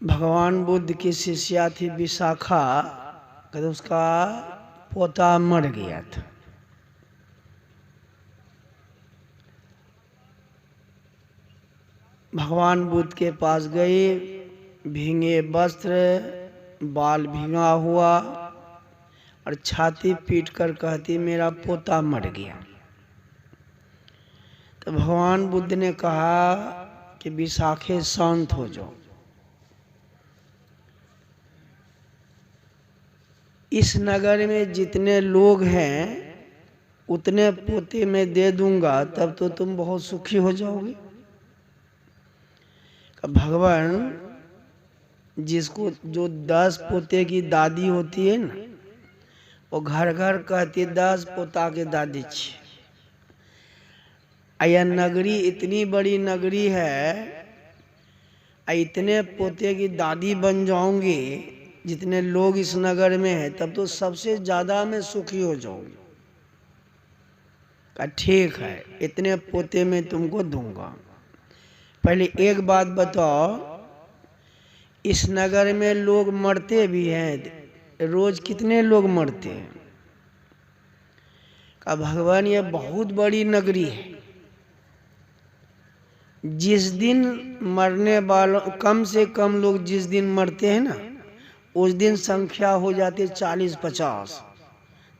भगवान बुद्ध की शिष्या थी विशाखा। कहते उसका पोता मर गया था। भगवान बुद्ध के पास गई, भींगे वस्त्र, बाल भींगा हुआ और छाती पीट कर कहती मेरा पोता मर गया। तो भगवान बुद्ध ने कहा कि विशाखे शांत हो जाओ, इस नगर में जितने लोग हैं उतने पोते मैं दे दूंगा, तब तो तुम बहुत सुखी हो जाओगे। भगवान जिसको जो 10 पोते की दादी होती है ना, वो घर घर कहती 10 पोता के दादी छी। यह नगरी इतनी बड़ी नगरी है, इतने पोते की दादी बन जाऊंगी जितने लोग इस नगर में हैं, तब तो सबसे ज्यादा मैं सुखी हो जाऊंगी। कहा ठीक है, इतने पोते में तुमको दूंगा। पहले एक बात बताओ, इस नगर में लोग मरते भी हैं, रोज कितने लोग मरते हैं? कहा भगवान ये बहुत बड़ी नगरी है, जिस दिन मरने वालों कम से कम लोग जिस दिन मरते हैं ना, उस दिन संख्या हो जाती है 40-50।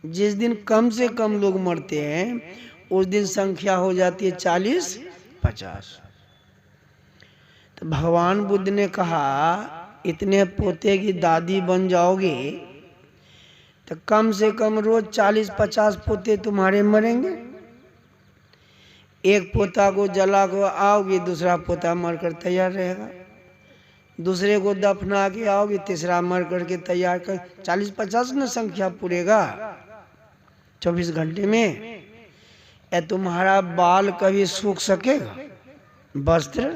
जिस दिन कम से कम लोग मरते हैं उस दिन संख्या हो जाती है 40-50। तो भगवान बुद्ध ने कहा इतने पोते की दादी बन जाओगे तो कम से कम रोज 40-50 पोते तुम्हारे मरेंगे। एक पोता को जला को आओगे, दूसरा पोता मरकर तैयार रहेगा। दूसरे को दफना के आओगे, तीसरा मर करके तैयार कर 40-50 न संख्या पूरेगा 24 घंटे में। या तुम्हारा बाल कभी सूख सकेगा वस्त्र?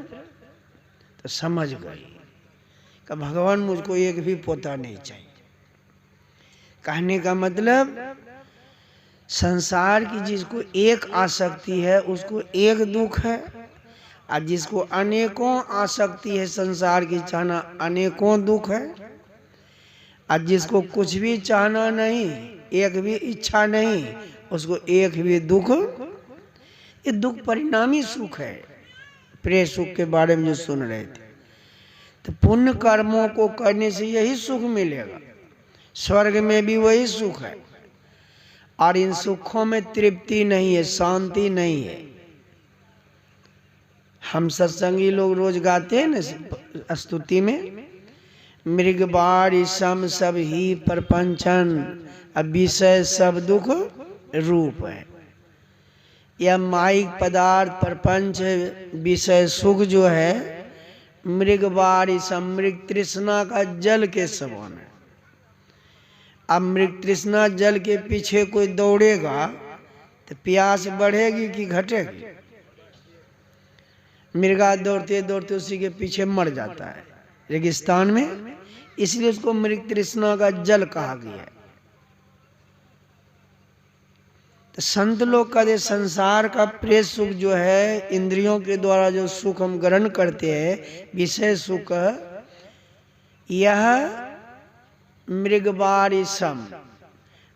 तो समझ गई कि भगवान मुझको एक भी पोता नहीं चाहिए। कहने का मतलब संसार की जिसको एक आसक्ति है उसको एक दुख है, और जिसको अनेकों आसक्ति है संसार की चाहना अनेकों दुख है, और जिसको कुछ भी चाहना नहीं, एक भी इच्छा नहीं, उसको एक भी दुख। ये दुख परिणामी सुख है। प्रिय सुख के बारे में जो सुन रहे थे, तो पुण्य कर्मों को करने से यही सुख मिलेगा, स्वर्ग में भी वही सुख है। और इन सुखों में तृप्ति नहीं है, शांति नहीं है। हम सत्संगी लोग रोज गाते हैं ना स्तुति में, मृगबार सम सब ही प्रपंचन, अब विषय सब दुख रूप है। यह माइक पदार्थ प्रपंच विषय सुख जो है मृगबार सम, मृग तृष्णा का जल के समान है। अब मृग तृष्णा जल के पीछे कोई दौड़ेगा तो प्यास बढ़ेगी कि घटेगी? मृगा दौड़ते दौड़ते उसी के पीछे मर जाता है रेगिस्तान में, इसलिए उसको मृग तृष्णा का जल कहा गया है। तो संत लोग कहते संसार का प्रिय सुख जो है, इंद्रियों के द्वारा जो सुख हम ग्रहण करते हैं विषय सुख, यह मृगबार सम,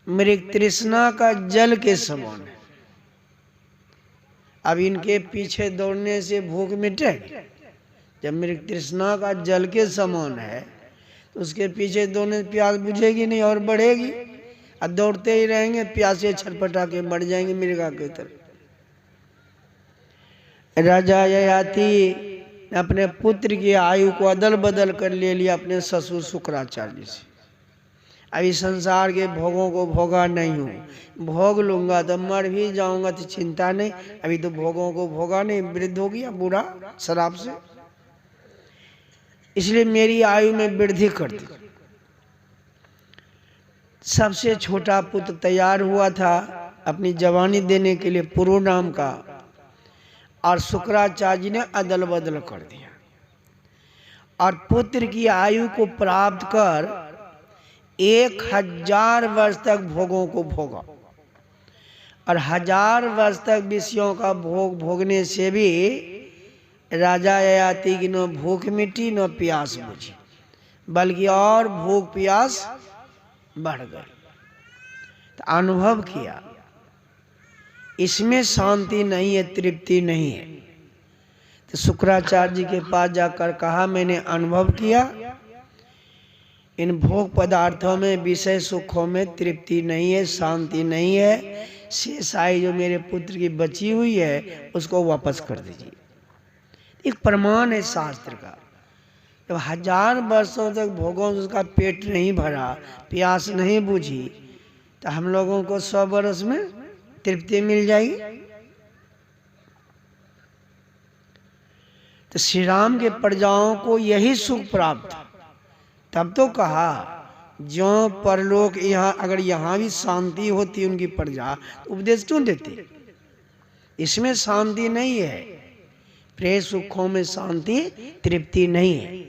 मृग तृष्णा का जल के समान है। अब इनके पीछे दौड़ने से भूख मिटेगी? जब मृग तृष्णा का जल के समान है तो उसके पीछे दौड़ने से प्यास बुझेगी नहीं और बढ़ेगी, और दौड़ते ही रहेंगे, प्यासे छटपटा के बढ़ जाएंगे मृगा की तरह। राजा ययाति अपने पुत्र की आयु को अदल बदल कर ले लिया अपने ससुर शुक्राचार्य से। अभी संसार के भोगों को भोगा नहीं हूँ, भोग लूंगा तो मर भी जाऊंगा तो चिंता नहीं, अभी तो भोगों को भोगा नहीं, वृद्ध हो गया बूढ़ा शराब से, इसलिए मेरी आयु में वृद्धि कर दी। सबसे छोटा पुत्र तैयार हुआ था अपनी जवानी देने के लिए पुरु नाम का, और शुक्राचार्य जी ने अदल बदल कर दिया। और पुत्र की आयु को प्राप्त कर 1000 वर्ष तक भोगों को भोगा, और 1000 वर्ष तक विषयों का भोग भोगने से भी राजा ययाति की न भूख मिटी न प्यास बुझी। बल्कि और भूख प्यास बढ़ गई। तो अनुभव किया इसमें शांति नहीं है, तृप्ति नहीं है। तो शुक्राचार्य जी के पास जाकर कहा मैंने अनुभव किया इन भोग पदार्थों में, विषय सुखों में तृप्ति नहीं है, शांति नहीं है। शेषाई जो मेरे पुत्र की बची हुई है उसको वापस कर दीजिए। एक प्रमाण है शास्त्र का। जब 1000 वर्षों तक भोगों से उसका पेट नहीं भरा, प्यास नहीं बुझी, तो हम लोगों को 100 वर्ष में तृप्ति मिल जाएगी। तो श्री राम के प्रजाओं को यही सुख प्राप्त था। तब तो कहा जो परलोक, यहाँ अगर यहाँ भी शांति होती उनकी प्रजा तो उपदेश क्यों देते? इसमें शांति नहीं है, प्रेम सुखों में शांति तृप्ति नहीं है।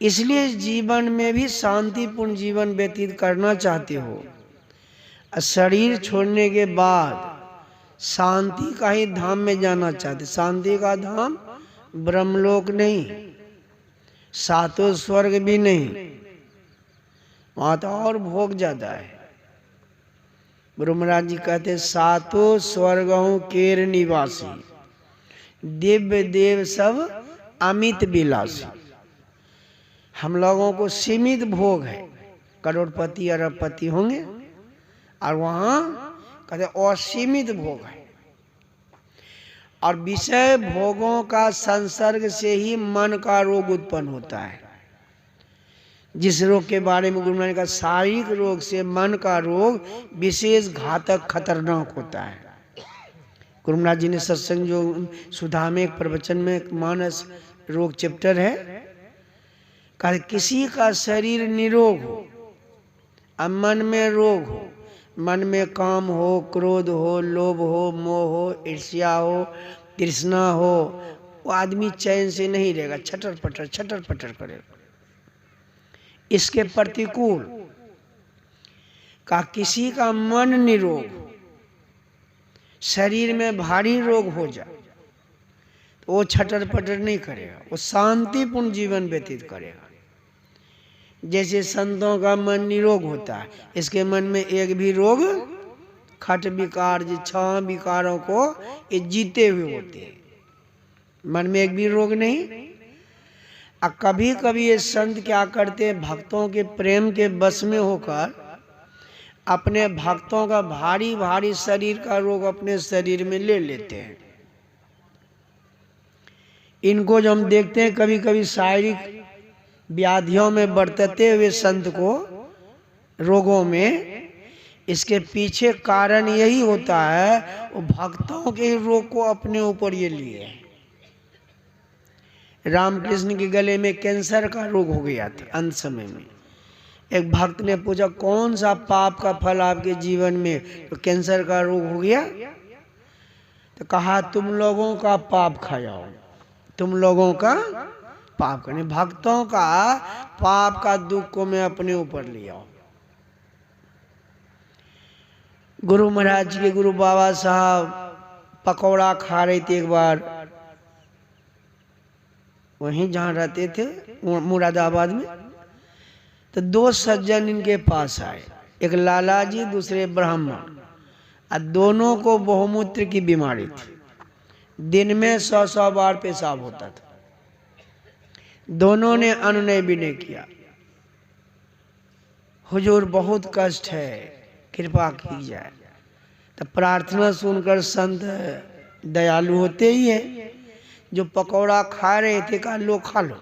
इसलिए जीवन में भी शांतिपूर्ण जीवन व्यतीत करना चाहते हो, शरीर छोड़ने के बाद शांति का ही धाम में जाना चाहते। शांति का धाम ब्रह्मलोक नहीं, सातों स्वर्ग भी नहीं, वहां तो और भोग ज्यादा है। गुरु महाराज जी कहते सातों स्वर्गों केर निवासी, दिव्य देव सब अमित विलासी। हम लोगों को सीमित भोग है, करोड़पति अरबपति होंगे, और वहां कहते असीमित भोग है। और विषय भोगों का संसर्ग से ही मन का रोग उत्पन्न होता है। जिस रोग के बारे में गुरु महाराज ने कहा शारीरिक रोग से मन का रोग विशेष घातक खतरनाक होता है। गुरु महाराज जी ने सत्संग जो सुधा में एक प्रवचन में एक मानस रोग चैप्टर है, कहा किसी का शरीर निरोग हो अब मन में रोग हो, मन में काम हो, क्रोध हो, लोभ हो, मोह हो, ईर्ष्या हो, तृष्णा हो, वो आदमी चैन से नहीं रहेगा, छटर पटर करेगा। इसके प्रतिकूल का किसी का मन निरोग हो, शरीर में भारी रोग हो जाए तो वो छटर पटर नहीं करेगा, वो शांतिपूर्ण जीवन व्यतीत करेगा। जैसे संतों का मन निरोग होता है, इसके मन में एक भी रोग खट विकार, 6 विकारों को ये जीते हुए होते हैं, मन में एक भी रोग नहीं। और कभी कभी ये संत क्या करते हैं, भक्तों के प्रेम के बस में होकर अपने भक्तों का भारी भारी शरीर का रोग अपने शरीर में ले लेते हैं। इनको जो हम देखते हैं कभी कभी शारीरिक व्याधियों में बरतते हुए संत को, रोगों में, इसके पीछे कारण यही होता है वो भक्तों के रोग को अपने ऊपर ये लिए है। रामकृष्ण के गले में कैंसर का रोग हो गया था अंत समय में। एक भक्त ने पूछा कौन सा पाप का फल आपके जीवन में, तो कैंसर का रोग हो गया। तो कहा तुम लोगों का पाप खाओ, तुम लोगों का पाप करने, भक्तों का पाप का दुख को मैं अपने ऊपर लिया। गुरु महाराज के गुरु बाबा साहब पकौड़ा खा रहे थे एक बार, वहीं जहाँ रहते थे मुरादाबाद में। तो 2 सज्जन इनके पास आए, एक लाला जी दूसरे ब्राह्मण, और दोनों को बहुमूत्र की बीमारी थी। दिन में 100 बार पेशाब होता था। दोनों ने अनुनय विनय किया, हुजूर बहुत कष्ट है, कृपा की जाए। तो प्रार्थना सुनकर संत दयालु होते ही है, जो पकौड़ा खा रहे थे कहा लो खा लो।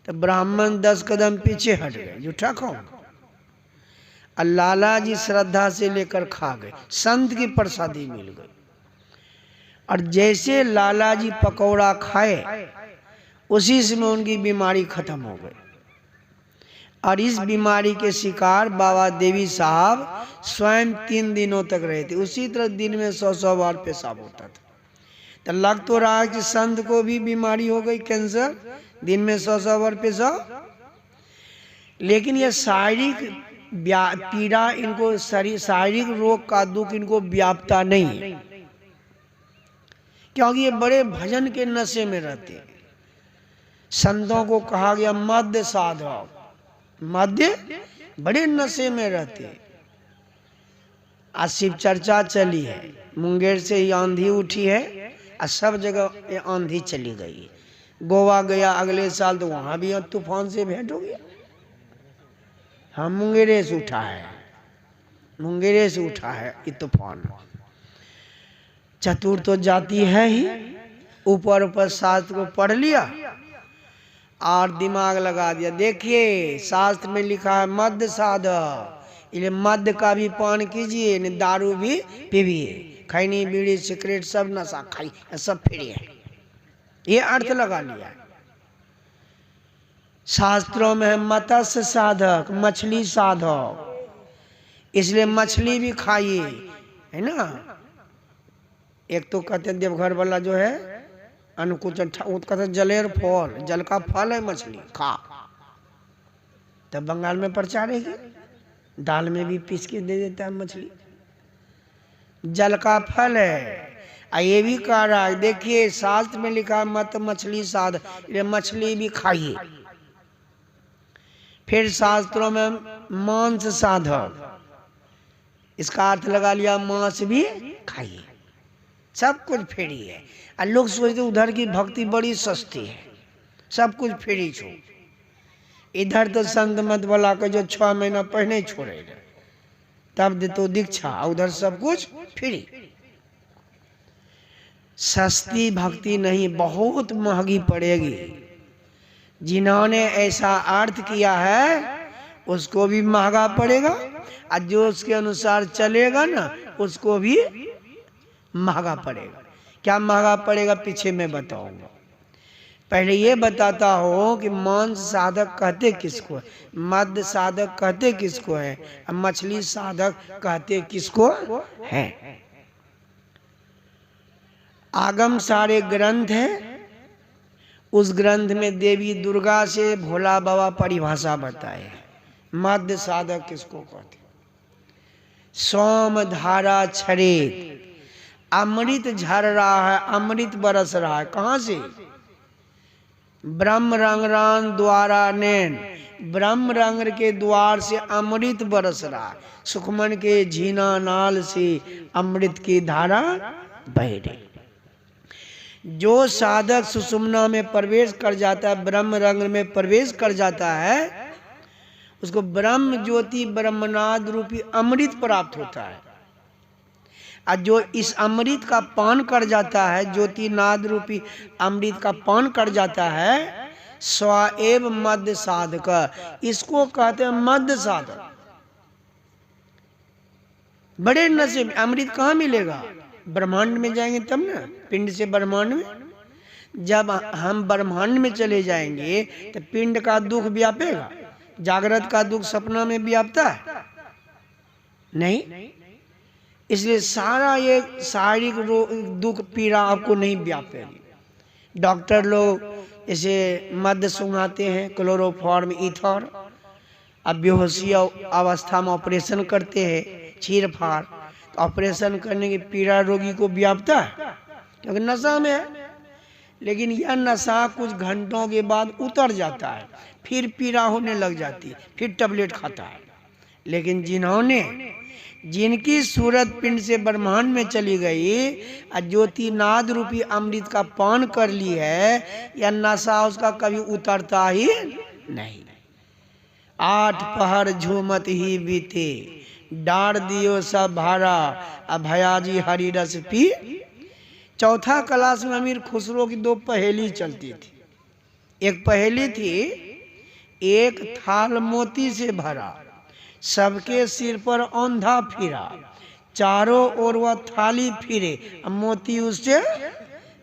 तो ब्राह्मण 10 कदम पीछे हट गए, जूठा खाओ। और लाला जी श्रद्धा से लेकर खा गए, संत की प्रसादी मिल गई। और जैसे लाला जी पकौड़ा खाए उसी समय उनकी बीमारी खत्म हो गई। और इस बीमारी के शिकार बाबा देवी साहब स्वयं 3 दिनों तक रहे थे। उसी तरह दिन में 100 बार पेशाब होता था। तो लग तो रहा है कि संत को भी बीमारी हो गई कैंसर, दिन में 100 बार पेशाब। लेकिन यह शारीरिक पीड़ा इनको, शारीरिक रोग का दुख इनको व्यापता नहीं है, क्योंकि ये बड़े भजन के नशे में रहते हैं। संतों को कहा गया मध्य साधक, मध्य बड़े नशे में रहते। आज शिव चर्चा चली है, मुंगेर से ही आंधी उठी है और सब जगह ये आंधी चली गई। गोवा गया अगले साल तो वहां भी तूफान से भेंट हो गया। हाँ, मुंगेरे से उठा है, मुंगेरे से उठा है ये तूफान। चतुर तो जाती है ही, ऊपर ऊपर शास्त्र को पढ़ लिया और दिमाग लगा दिया। देखिए शास्त्र में लिखा है मध्य साधक, इसलिए मध्य का भी पान कीजिए, नहीं दारू भी पीजिए, खैनी बीड़ी सिगरेट सब नशा खाई सब फ्री है, ये अर्थ लगा लिया। शास्त्रों में है मत्स्य साधक, मछली साधक, इसलिए मछली भी खाइए, है ना। एक तो कहते देवघर वाला जो है अनुकुच कहते जलेर फल, जल का फल है मछली, खा। तब बंगाल में प्रचार है, दाल में भी पीस के दे देता है मछली, जल का फल है। ये भी कह रहा है, देखिए शास्त्र में लिखा मत मछली साध, ये मछली भी खाइए। फिर शास्त्रों में मांस साधक, इसका अर्थ लगा लिया मांस भी खाइए, सब कुछ फ्री है। और लोग सोचते उधर की भक्ति बड़ी सस्ती है, सब कुछ फ्री छो। इधर तो संत मत वाला के जो 6 महीना पहले छोड़ेगा तब दे तो दीक्षा, उधर सब कुछ फ्री। सस्ती भक्ति नहीं, बहुत महंगी पड़ेगी। जिन्होंने ऐसा अर्थ किया है उसको भी महंगा पड़ेगा, और जो उसके अनुसार चलेगा ना उसको भी महंगा पड़ेगा। क्या महंगा पड़ेगा पीछे मैं बताऊंगा। पहले ये बताता हो कि मांस साधक कहते किसको है, मध्य साधक कहते किसको है, और मछली साधक कहते किसको है। आगम सारे ग्रंथ है, उस ग्रंथ में देवी दुर्गा से भोला बाबा परिभाषा बताए हैं। मध्य साधक किसको कहते, सोम धारा छरेद, अमृत झर रहा है, अमृत बरस रहा है, कहां से, ब्रह्म रंगरान द्वारा नैन, ब्रह्म रंग के द्वार से अमृत बरस रहा है। सुखमन के झीना नाल से अमृत की धारा बह रही। जो साधक सुषुम्ना में प्रवेश कर जाता है, ब्रह्म रंग में प्रवेश कर जाता है, उसको ब्रह्म ज्योति ब्रह्मनाद रूपी अमृत प्राप्त होता है। और जो इस अमृत का पान कर जाता है, ज्योति नाद रूपी अमृत का पान कर जाता है, स्वएव मध्य साधक, इसको कहते हैं मध्य साधक। बड़े नसीब, अमृत कहाँ मिलेगा, ब्रह्मांड में जाएंगे तब ना, पिंड से ब्रह्मांड में। जब हम ब्रह्मांड में चले जाएंगे तो पिंड का दुख व्यापेगा, जागृत का दुख सपना में व्यापता है नहीं, इसलिए सारा ये शारीरिक दुख पीड़ा आपको नहीं व्यापेगी। डॉक्टर लोग इसे मद्य सुंघाते हैं, क्लोरोफॉर्म ईथर, अब बेहोशी अवस्था में ऑपरेशन करते हैं, चीर फाड़, तो ऑपरेशन करने की पीड़ा रोगी को व्यापता है क्योंकि नशा में है। लेकिन यह नशा कुछ घंटों के बाद उतर जाता है, फिर पीड़ा होने लग जाती है, फिर टैबलेट खाता है। लेकिन जिनकी सूरत पिंड से ब्रह्मांड में चली गई और ज्योतिनाद रूपी अमृत का पान कर ली है, या नशा उसका कभी उतरता ही नहीं। 8 पहर झूमत ही बीते, डार दियो सब भारा, अभयाजी हरि रस पी। चौथा क्लास में अमीर खुसरो की 2 पहेली चलती थी। एक पहेली थी, एक थाल मोती से भरा, सबके सिर पर औंधा फिरा, चारों ओर वह थाली फिरे, मोती उससे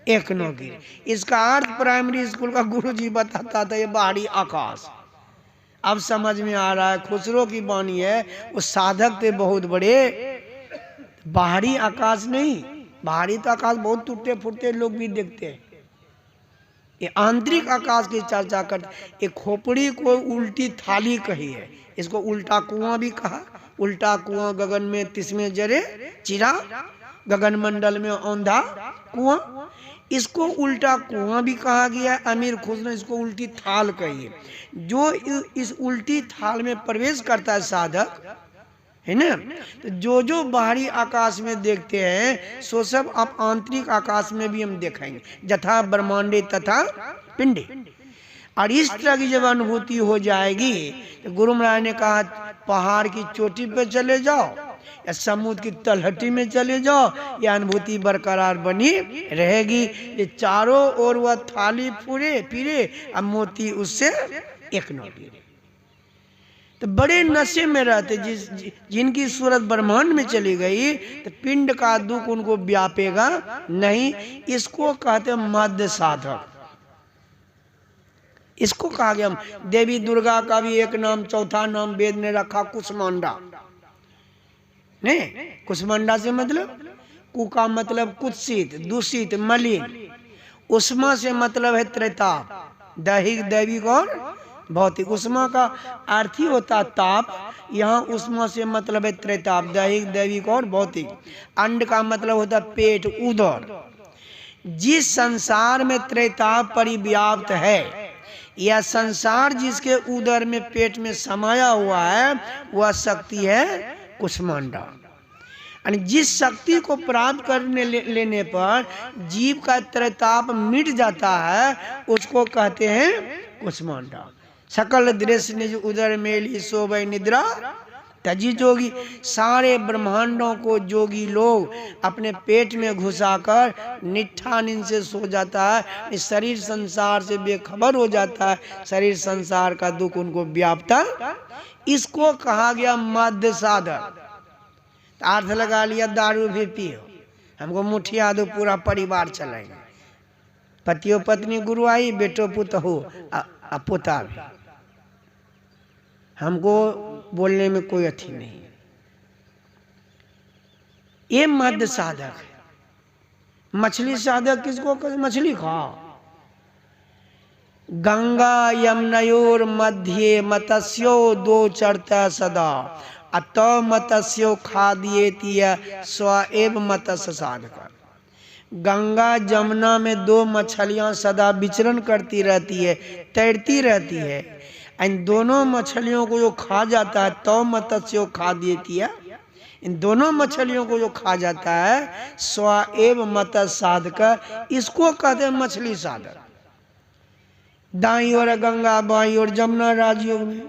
एक न गिरे। इसका अर्थ प्राइमरी स्कूल का गुरुजी बताता था, ये बाहरी आकाश। अब समझ में आ रहा है, खुसरो की वाणी है, वो साधक थे बहुत बड़े, बाहरी आकाश नहीं। बाहरी तो आकाश बहुत टूटे फूटते लोग भी देखते हैं, ये आंतरिक आकाश की चर्चा करते। एक खोपड़ी को उल्टी थाली कही है, इसको उल्टा कुआं भी कहा। उल्टा कुआं गगन में तिस्मे जरे चिरा, गगन मंडल में औंधा कुआं। इसको उल्टा कुआं भी कहा गया। अमीर खुसरो ने इसको उल्टी थाल कही है। जो इस उल्टी थाल में प्रवेश करता है साधक, है ना, तो जो बाहरी आकाश में देखते हैं सो सब आप आंतरिक आकाश में भी हम देखेंगे, यथा ब्रह्मांडे तथा पिंडे। और इस तरह की जब अनुभूति हो जाएगी तो गुरु महाराज ने कहा पहाड़ की चोटी पे चले जाओ या समुद्र की तलहटी में चले जाओ, यह अनुभूति बरकरार बनी रहेगी। ये चारों ओर वह थाली पूरे पीरे और मोती उससे एक न गिरे। तो बड़े नशे में रहते, जिनकी सूरत ब्रह्मांड में चली गई तो पिंड का दुख उनको व्यापेगा नहीं। इसको कहते मध्य साधक। इसको कहा गया। देवी दुर्गा का भी एक नाम, चौथा नाम वेद ने रखा कुष्मांडा। नहीं, कुष्मांडा से मतलब कु का मतलब कुत्सित, दूषित, मलिन। उष्मा से मतलब है त्रिताप, दैहिक, दैविक और भौतिक। उष्मा का अर्थ ही होता ताप, यहाँ उष्मा से मतलब है त्रिताप, दैहिक, दैविक और भौतिक। अंड का मतलब होता पेट, उदर। जिस संसार में त्रिताप परिव्याप्त है, यह संसार जिसके उदर में पेट में समाया हुआ है, वह शक्ति है कुष्मांडा। और जिस शक्ति को प्राप्त करने लेने पर जीव का त्रिताप मिट जाता है, उसको कहते हैं कुष्मांडा। सकल दृश्य निज उदर मेली सोबई निद्रा तजी जोगी। सारे ब्रह्मांडों को जोगी लोग अपने पेट में घुसाकर निठा नींद से सो जाता है। इस शरीर संसार से बेखबर हो जाता है, शरीर संसार का दुख उनको व्यापता। इसको कहा गया मध्य साधक। अर्थ लगा लिया दारू भी पियो, हमको मुठिया दो, पूरा परिवार चलेगा। पतियों पत्नी गुरु आई, बेटो पुत हो पुता भी, हमको बोलने में कोई अथी नहीं। ये मध्य साधक है। मछली साधक किसको कहते? मछली खाओ। गंगा यमुनयोर मध्य मत्स्यो दो चरता सदा अत मत्स्यो खादियेति स्व एव मत्स्य साधक। गंगा जमुना में दो मछलियां सदा विचरण करती रहती है, तैरती रहती है। इन दोनों मछलियों को जो खा जाता है तो मत्स्यो खादियेति, इन दोनों मछलियों को जो खा जाता है स्व एव मत्स्य साधक, इसको कहते हैं मछली साधक। दाईं ओर गंगा, बाईं ओर जमुना। राजयोग में,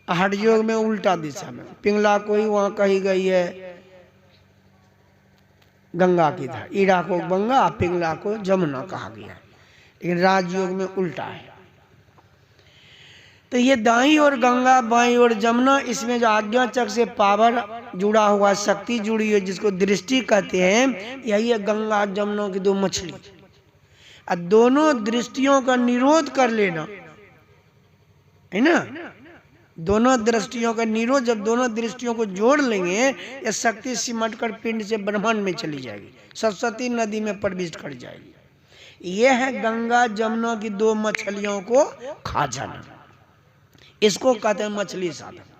हठ योग में उल्टा दिशा में पिंगला कोई वहां कही गई है गंगा की था, ईड़ा को गंगा, पिंगला को जमुना कहा गया है, लेकिन राजयोग में उल्टा है। तो ये दाईं ओर गंगा, बाईं ओर जमुना, इसमें जो आज्ञा चक्र से पावर जुड़ा हुआ, शक्ति जुड़ी है, जिसको दृष्टि कहते हैं, यही है गंगा जमुना की दो मछली। और दोनों दृष्टियों का निरोध कर लेना है ना, दोनों दृष्टियों का निरोध। जब दोनों दृष्टियों को जोड़ लेंगे, यह शक्ति सिमट कर पिंड से ब्रह्मांड में चली जाएगी, सरस्वती नदी में प्रविष्ट कर जाएगी। यह है गंगा जमुना की दो मछलियों को खा जाना, इसको कहते हैं मछली साधक।